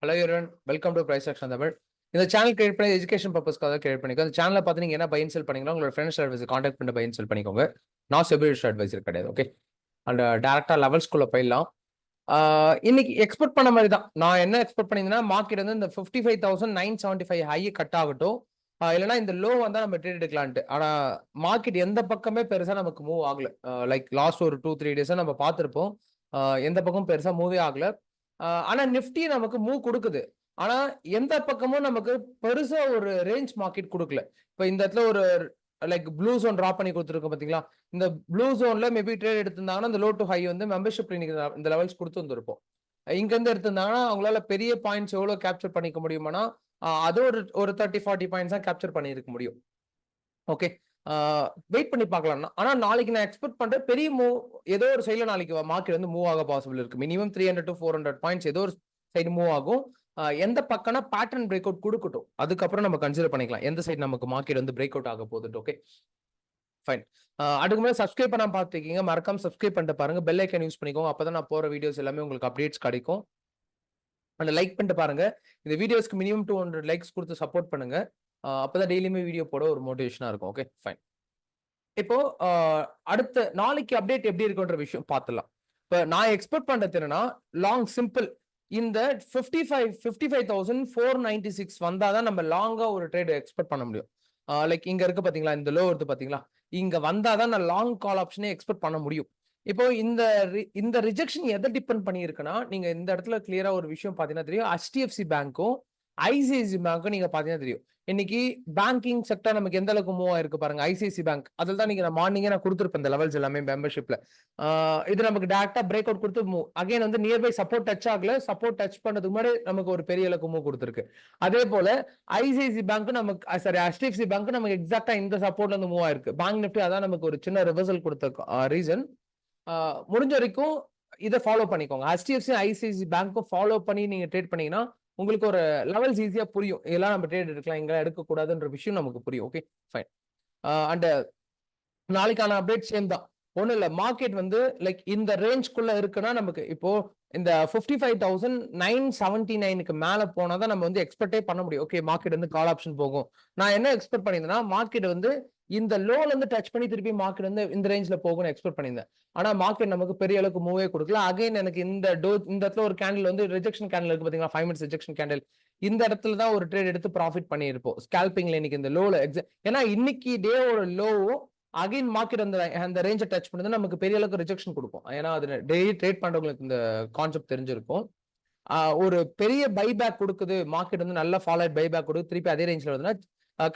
Hello everyone, welcome to price action Tamil. இந்த channel create பண்ணி education பர்பஸ்க்காக கிரியேட் பண்ணிக்கோ. இந்த சேனலை பார்த்து நீங்க என்ன பை அண்ட் செல் பண்ணீங்களோ உங்களோட ஃப்ரெண்ட்ஸ் அட்வைஸ் கான்டாக்ட் பண்ணி பை அண்ட் செல் பண்ணிக்கோங்க. நான் செபிலிட்டி அட்வைசர் கிடையாது. ஓகே, அண்ட் டேரக்டா லெவல்ஸ்குள்ள போயிடலாம். இன்னைக்கு எக்ஸ்பெக்ட் பண்ண மாதிரி தான். நான் என்ன எக்ஸ்பெக்ட் பண்ணியிருந்தேன்னா மார்க்கெட் வந்து இந்த 55,975 ஹை கட் ஆகட்டும், இல்லைன்னா இந்த லோ வந்தா நம்ம ட்ரேட் எடுக்கலான்ட்டு. ஆனா மார்க்கெட் எந்த பக்கமே பெருசா நமக்கு மூவ் ஆகல. லைக் லாஸ்ட் ஒரு 2-3 டேஸா நம்ம பார்த்திருப்போம். எந்த பக்கம் பெருசா மூவே ஆகல. ஆனா நிஃப்டி நமக்கு மூவ் கொடுக்குது. ஆனா எந்த பக்கமும் நமக்கு பெருசா ஒரு ரேஞ்ச் மார்க்கெட் கொடுக்கல. இப்ப இந்த இடத்துல ஒரு லைக் ப்ளூ ஜோன் டிரா பண்ணி கொடுத்துருக்கு பாத்தீங்களா? இந்த ப்ளூ ஜோன்ல மேபி ட்ரேட் எடுத்திருந்தாங்கன்னா இந்த லோ டு ஹை வந்து மெம்பர்ஷிப் இந்த லெவல்ஸ் கொடுத்து வந்திருப்போம். இங்க இருந்து எடுத்திருந்தாங்கன்னா அவங்களால பெரிய பாயிண்ட்ஸ் எவ்வளவு கேப்சர் பண்ணிக்க முடியுமானா அது ஒரு 30-40 பாயிண்ட்ஸ் தான் கேப்சர் பண்ணிருக்க முடியும். ஓகே, வெயிட் பண்ணி பார்க்கலாம். ஆனா நாளைக்கு நான் எக்ஸ்பெக்ட் பண்றேன் பெரிய மூவ் ஏதோ ஒரு சைடுல நாளைக்கு மார்க்கெட் வந்து மூவ் ஆக பாசிபிள் இருக்கு. மினிமம் 300 to 400 பாயிண்ட்ஸ் ஏதோ ஒரு சைடு மூவ் ஆகும். எந்த பக்கம்னா பேட்டர்ன் பிரேக் அவுட் கொடுக்கட்டும், அதுக்கப்புறம் நம்ம கன்சிடர் பண்ணிக்கலாம் எந்த சைடு நமக்கு மார்க்கெட் வந்து பிரேக் அவுட் ஆக போகுது. Okay fine. அதுக்கு மேலே சப்ஸ்கிரைப் பண்ணாம பார்த்துருக்கீங்க, மறக்காம சப்ஸ்கிரைப் பண்ணிட்டு பாருங்க. பெல் ஐக்கன் யூஸ் பண்ணிக்கோங்க, அப்பதான் நான் போற வீடியோஸ் எல்லாமே உங்களுக்கு அப்டேட்ஸ் கிடைக்கும். அந்த லைக் பண்ணிட்டு பாருங்க. இந்த வீடியோஸ்க்கு மினிமம் 200 லைக்ஸ் கொடுத்து சப்போர்ட் பண்ணுங்க. அப்பதான் டெய்லியுமே வீடியோ போட ஒரு மோட்டிவேஷனா இருக்கும். Okay fine. இப்போ அடுத்த நாளைக்கு அப்டேட் எப்படி இருக்குன்ற விஷயம் பார்த்துலாம். இப்போ நான் எக்ஸ்பெக்ட் பண்றது என்னன்னா லாங் சிம்பிள் இந்த 55,496 வந்தாதான் நம்ம லாங்கா ஒரு ட்ரேட் எக்ஸ்பெக்ட் பண்ண முடியும். லைக் இங்க இருக்கு பாத்தீங்களா, இந்த லோ வருது பாத்தீங்களா, இங்க வந்தாதான் நான் லாங் கால் ஆப்ஷனே எக்ஸ்பெக்ட் பண்ண முடியும். இப்போ இந்த ரிஜெக்ஷன் எதை டிபெண்ட் பண்ணி இருக்குன்னா, நீங்க இந்த இடத்துல கிளியரா ஒரு விஷயம் பாத்தீங்கன்னா தெரியும். HDFC பேங்க்கும் ஐசிஐசி பேங்க்கும் நீங்க பாத்தீங்கன்னா தெரியும். இன்னைக்கு பேங்கிங் செக்டர் நமக்கு எந்த அளவுக்கு மூவ் ஆயிருக்கு பாருங்க. ஐசிஐசி பேங்க் அதில் தான் நீங்க மார்னிங்கே நான் கொடுத்துருப்பேன் இந்த லெவல்ஸ் எல்லாமே மெம்பர்ஷிப்ல. இது நமக்கு டேரக்டா பிரேக் அவுட் கொடுத்து மூவ் அகைன் வந்து நியர்பை சப்போர்ட் டச் ஆகல. சப்போர்ட் டச் பண்ணதுக்கு முன்னாடி நமக்கு ஒரு பெரிய அளவுக்கு மூவ் கொடுத்துருக்கு. அதே போல ஐசிஐசி பேங்க் நமக்கு சாரி HDFC பேங்க் நமக்கு எக்ஸாக்டா இந்த சப்போர்ட்ல இருந்து மூவ் ஆயிருக்கு. பேங்க் நிஃப்டி அதான் நமக்கு ஒரு சின்ன ரிவர்சல் கொடுத்த ரீசன். முடிஞ்ச வரைக்கும் இதை ஃபாலோ பண்ணிக்கோங்க. HDFC ஐசிஐசி பேங்க்கும் ஃபாலோ பண்ணி நீங்க ட்ரேட் பண்ணீங்கன்னா உங்களுக்கு ஒரு லெவல்ஸ் ஈஸியா புரியும். இதெல்லாம் நம்ம ட்ரேட் எடுக்கலாம், இங்க எடுக்கக்கூடாதுன்ற விஷயம் நமக்கு புரியும். Okay fine. அண்ட் நாளைக்கான அப்டேட் சேம் தான். ஒன்றும் இல்லை, மார்க்கெட் வந்து லைக் இந்த ரேஞ்ச்குள்ள இருக்குன்னா நமக்கு இப்போ இந்த 55,979க்கு மேல போனாதான் நம்ம வந்து எக்ஸ்பெக்டே பண்ண முடியும். ஓகே, மார்க்கெட் வந்து கால் ஆப்ஷன் போகும். நான் என்ன எக்ஸ்பெக்ட் பண்ணியிருந்தேன்னா மார்க்கெட் வந்து இந்த லோல இருந்து டச் பண்ணி திருப்பி மார்க்கெட் வந்து இந்த ரேஞ்ச்ல போகும்னு எக்ஸ்பெக்ட் பண்ணியிருந்தேன். ஆனா மார்க்கெட் நமக்கு பெரிய அளவுக்கு மூவே கொடுக்கல. அகைன் எனக்கு இந்த இடத்துல ஒரு கேண்டில் வந்து ரிஜெக்ஷன் கேண்டில் இருக்கு பாத்தீங்களா, 5 minutes ரிஜெக்ஷன் கேண்டில். இந்த இடத்துல தான் ஒரு ட்ரேட் எடுத்து ப்ராஃபிட் பண்ணியிருப்போம் ஸ்கேல்பிங்ல. இன்னைக்கு இந்த லோல ஏன்னா இன்னைக்கு டே ஒரு லோ அகைன் மார்க்கெட் அந்த ரேஞ்சை டச் பண்ணது நமக்கு பெரிய அளவுக்கு ரிஜெக்ஷன் கொடுக்கும். ஏன்னா அது டெய்லி ட்ரேட் பண்றவங்களுக்கு இந்த கான்செப்ட் தெரிஞ்சிருக்கும். ஒரு பெரிய பைபேக் கொடுக்குது மார்க்கெட் வந்து நல்லா ஃபாலோ பைபேக் கொடுக்குது, திருப்பி அதே ரேஞ்ச்ல வருதுன்னா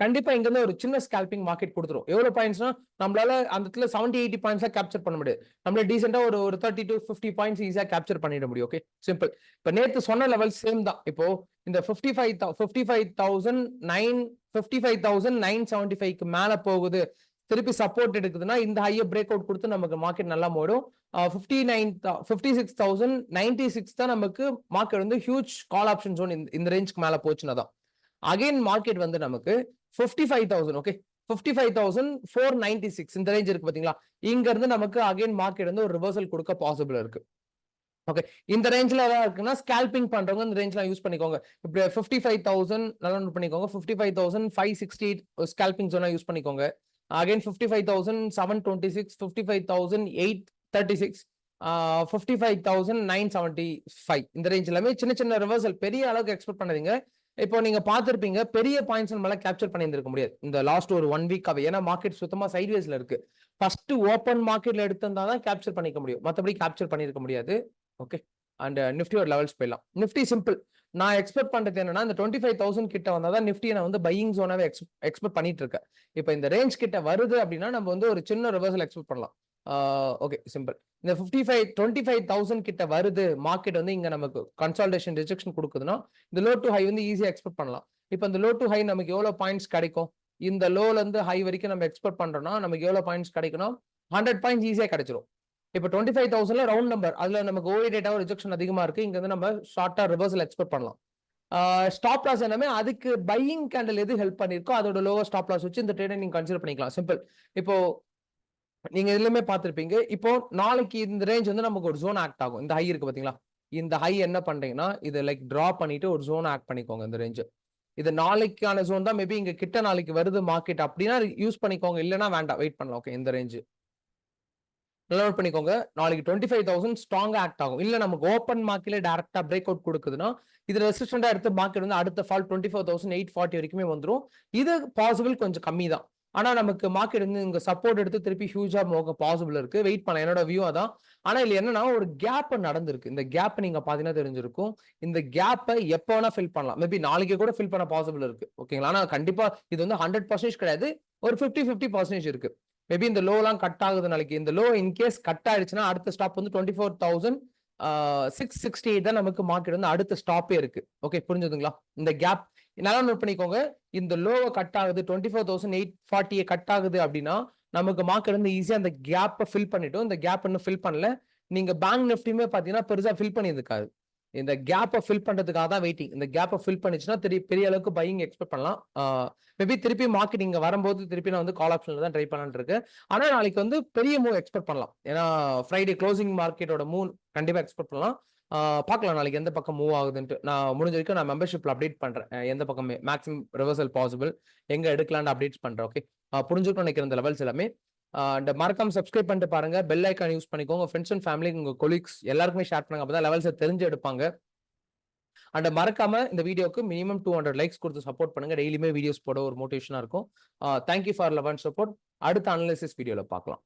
கண்டிப்பா இங்க இருந்து ஒரு சின்ன ஸ்கேல்பிங் மார்க்கெட் கொடுத்துரும். எவ்வளவு பாயிண்ட்ஸ்னா நம்மளால அந்த இடத்துல 70-80 பாயிண்ட்ஸ் கேப்சர் பண்ண முடியாது. நம்மள டீசெண்டா ஒரு 30 to 50 பாயிண்ட்ஸ் ஈஸியா கேப்சர் பண்ணிட முடியும். Okay simple. இப்ப நேத்து சொன்ன லெவல் சேம் தான். இப்போ இந்த 55,975க்கு மேல போகுது, திருப்பி சப்போர்ட் எடுக்குதுன்னா இந்த ஹையை பிரேக் அவுட் கொடுத்து நமக்கு மார்க்கெட் நல்லா ஓடும். 56,096 தான் நமக்கு மார்க்கெட் வந்து ஹியூஜ் கால் ஆப்ஷன் ஜோன். இந்த ரேஞ்சுக்கு மேல போச்சுன்னா தான் அகைன் மார்க்கெட் வந்து நமக்கு 55,000 ஓகே 55,496 இந்த ரேஞ்ச் இருக்கு பாத்தீங்களா, இங்க இருந்து நமக்கு அகைன் மார்க்கெட் வந்து ஒரு ரிவர்சல் கொடுக்க பாசிபிள் இருக்கு. ஓகே, இந்த ரேஞ்ச்ல ஏதாவது இருக்குன்னா ஸ்கேல்பிங் பண்றவங்க இந்த ரேஞ்ச்ல யூஸ் பண்ணிக்கோங்க. இப்ப 55,000 நல்லா நோட் பண்ணிக்கோங்க. 55,568 ஸ்கேல்பிங் ஜோனா யூஸ் பண்ணிக்கோங்க. அகைன் 55,726, 55,836, 55,975 இந்த ரேஞ்ச் எல்லாமே சின்ன சின்ன ரிவர்சல், பெரிய அளவுக்கு எக்ஸ்பெக்ட் பண்ணாதீங்க. இப்போ நீங்க பார்த்திருப்பீங்க பெரிய பாயிண்ட்ஸ் நம்மளால கேப்சர் பண்ணியிருந்திருக்க முடியாது இந்த லாஸ்ட் ஒரு 1 வீக்காவே. ஏன்னா மார்க்கெட் சுத்தமா சைட்வேஸ்ல இருக்கு. ஃபர்ஸ்ட் ஓப்பன் மார்க்கெட்ல எடுத்திருந்தா தான் கேப்சர் பண்ணிக்க முடியும், மற்றபடி கேப்சர் பண்ணிருக்க முடியாது. ஓகே, அண்ட் நிஃப்டியோட லெவல்ஸ் போயிடலாம். Nifty simple. நான் எக்ஸ்பெக்ட் பண்றது என்னன்னா இந்த 25,000 கிட்ட வந்தாதான் நிஃப்டியை நான் வந்து பையிங் ஜோனாவே எக்ஸ்பெக்ட் பண்ணிட்டு இருக்கேன். இப்போ இந்த ரேஞ்ச் கிட்ட வருது அப்படின்னா நம்ம வந்து ஒரு சின்ன ரிவர்சல் எக்ஸ்பெக்ட் பண்ணலாம். Okay simple. இந்த 25,000 கிட்ட வருது மார்க்கெட் வந்து இங்க நமக்கு கன்சால்டேஷன் ரிஜெக்ஷன் கொடுக்குதுன்னா இந்த லோ டு ஹை வந்து ஈஸியா எக்ஸ்பெக்ட் பண்ணலாம். இப்போ இந்த லோ டு ஹை நமக்கு எவ்வளவு பாயிண்ட்ஸ் கிடைக்கும், இந்த லோல இருந்து ஹை வரைக்கும் நம்ம எக்ஸ்பெக்ட் பண்றோம்னா நமக்கு எவ்வளவு பாயிண்ட்ஸ் கிடைக்கணும், 100 பாயிண்ட்ஸ் ஈஸியா கிடைச்சிரும். இப்போ 25,000 ரவுண்ட் நம்பர், அதுல நமக்கு ஓஏ டேட்டாவும் ரிஜெக்ஷன் அதிகமா இருக்கு. இங்க வந்து நம்ம ஷார்ட்டா ரிவர்சல் எக்ஸ்பெக்ட் பண்ணலாம். ஸ்டாப் லாஸ் எல்லாமே அதுக்கு பையிங் கேண்டில் எது ஹெல்ப் பண்ணிருக்கோ அதோட லோவர் ஸ்டாப் லாஸ் வச்சு இந்த ட்ரேடை நீங்க கன்சிடர் பண்ணிக்கலாம். சிம்பிள். இப்போ நீங்க இதுலயுமே பார்த்திருப்பீங்க, இப்போ நாளைக்கு இந்த ரேஞ்ச் வந்து நமக்கு ஒரு ஜோன் ஆக்ட் ஆகும். இந்த ஹை இருக்கு பாத்தீங்களா, இந்த ஹை என்ன பண்றீங்கன்னா இது லைக் டிரா பண்ணிட்டு ஒரு ஜோன் ஆக்ட் பண்ணிக்கோங்க இந்த ரேஞ்சு. இது நாளைக்கான ஜோன் தான், மேபி இங்க கிட்ட நாளைக்கு வருது மார்க்கெட் அப்படின்னா யூஸ் பண்ணிக்கோங்க, இல்லைன்னா வேண்டாம், வெயிட் பண்ணலாம். ஓகே, இந்த ரேஞ்சு நல்லா நோட் பண்ணிக்கோங்க. நாளைக்கு 25,000 ஸ்ட்ராங்கா ஆக்ட் ஆகும். இல்ல நமக்கு ஓப்பன் மார்க்கெட்ல டைரக்டா பிரேக் அவுட் கொடுக்குதுன்னா இது ரெசிஸ்டண்டா எடுத்து மார்க்கெட் வந்து அடுத்த ஃபால் 24,840 வரைக்குமே வந்துரும். இது பாசிபிள் கொஞ்சம் கம்மி தான். ஆனா நமக்கு மார்க்கெட் வந்து இங்க சப்போர்ட் எடுத்து திருப்பி ஹியூஜா போக பாசிபிள் இருக்கு. வெயிட் பண்ணலாம், என்னோட வியூ அதான். ஆனா இதுல என்னன்னா ஒரு கேப் நடந்திருக்கு. இந்த கேப் நீங்க பாத்தீங்கன்னா தெரிஞ்சிருக்கும். இந்த கேப்பை எப்ப வேணா ஃபில் பண்ணலாம். மேபி நாளைக்கு கூட ஃபில் பண்ண பாசிபிள் இருக்கு. ஓகேங்களா? ஆனா கண்டிப்பா இது வந்து 100% கிடையாது. ஒரு 50-50% இருக்கு. மேபி இந்த லோ எல்லாம் கட் ஆகுது நாளைக்கு. இந்த லோ இன்கேஸ் கட் ஆயிடுச்சுன்னா அடுத்த ஸ்டாப் வந்து 24,668 தான் நமக்கு மார்க்கெட் வந்து அடுத்த ஸ்டாப்பே இருக்கு. ஓகே, புரிஞ்சுதுங்களா? இந்த கேப் நல்லா நோட் பண்ணிக்கோங்க. இந்த லோவை கட் ஆகுது 24,840 கட் ஆகுது அப்படின்னா நமக்கு மார்க்கெட் வந்து ஈஸியா அந்த கேப்பை ஃபில் பண்ணிட்டோம். இந்த கேப் இன்னும் ஃபில் பண்ணல. நீங்க பேங்க் நிஃப்டியுமே பாத்தீங்கன்னா பெருசா ஃபில் பண்ணியிருக்காது. இந்த கேப்பை ஃபில் பண்றதுக்காக தான் வெயிட்டிங். இந்த கேப்பை ஃபில் பண்ணிச்சுன்னா பெரிய அளவுக்கு பையிங் எக்ஸ்பெக்ட் பண்ணலாம். மேபி திருப்பி மார்க்கெட் இங்க வரும்போது திருப்பி நான் வந்து கால் ஆப்ஷன்ல தான் ட்ரை பண்ணலான்னு இருக்கேன். ஆனா நாளைக்கு வந்து பெரிய மூவ் எக்ஸ்பெக்ட் பண்ணலாம். ஏன்னா ஃப்ரைடே க்ளோசிங் மார்க்கெட்டோட மூவ் கண்டிப்பா எக்ஸ்பெக்ட் பண்ணலாம். பார்க்கலாம் நாளைக்கு எந்த பக்கம் மூவ் ஆகுதுன்ட்டு. நான் முடிஞ்ச வரைக்கும் நான் மெம்பர்ஷிப்ல அப்டேட் பண்றேன். எந்த பக்கம் மேக்ஸிமம் ரிவர்சல் பாசிபிள், எங்க எடுக்கலாம்னு அப்டேட்ஸ் பண்றேன். ஓகே, புரிஞ்சுக்கணும் நினைக்கிற இந்த லெவல்ஸ் எல்லாமே. அண்ட் மறக்காம சப்ஸ்கிரைப் பண்ணிட்டு பாருங்க. பெல் ஐக்கான் யூஸ் பண்ணிக்கோங்க. ஃப்ரெண்ட்ஸ் அண்ட் ஃபேமிலி, உங்க கொலீக்ஸ் எல்லாருக்குமே ஷேர் பண்ணுங்க. அப்பதான் லெவல்ஸை தெரிஞ்சு எடுப்பாங்க. அண்ட் மறக்காம இந்த வீடியோக்கு மினிமம் 200 லைக்ஸ் கொடுத்து சப்போர்ட் பண்ணுங்க. டெய்லியுமே வீடியோஸ் போட ஒரு மோட்டிவேஷனா இருக்கும். Thank you for love and support. அடுத்த அனாலிசிஸ் வீடியோல பார்க்கலாம்.